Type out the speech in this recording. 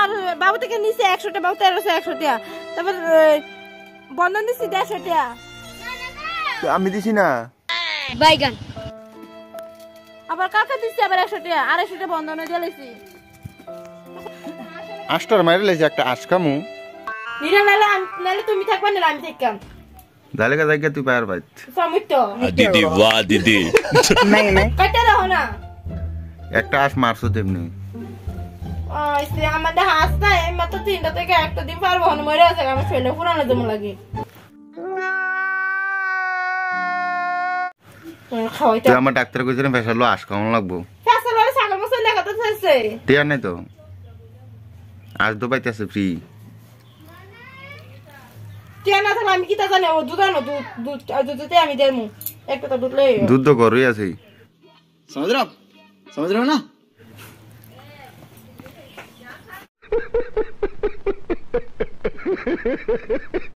আর বাবু থেকে নিচে 100 টাকা, বাবু 1300 টাকা, তারপর বন্ধন দিছি 150 টাকা। আমি দিছি না বাইগান আবার কাকা দিছি আবার 100 টাকা, 250 টাকা বন্ধন দিয়ে লাইছি। আষ্টার মাইরে লাইছে একটা আশকামু নিরা নালে তুমি থাকবা না আমি থাকতাম। জালেগা জায়গা তুই পায়ার বাইত সমিতো दीदी वाह दीदी নাই নাই কাটা দাও না। একটা আশ মারছো তেমনি আইছে আমাদের হাস না এই মাত্র 3টা থেকে একটা দিন পারবো না, মরে আছে আমার ছেলে পুরানো জমা লাগে। খাওয়াইতে তুই আমার ডাক্তার কইছিলেন ফেসালো আশ কেমন লাগবো, ফেসাল বলে ছাগল মশলা লেখা তো আছে। টিয়ার নাই তো আজ তো পাইতেছে ফ্রি। টিয়া না থাকলে আমি কি তা জানি, ও দুধ আনো, দুধ আর দুধতে আমি দেবো একটা তো দুধ লই। দুধ তো ঘরই আছে। समझ रहे हो ना।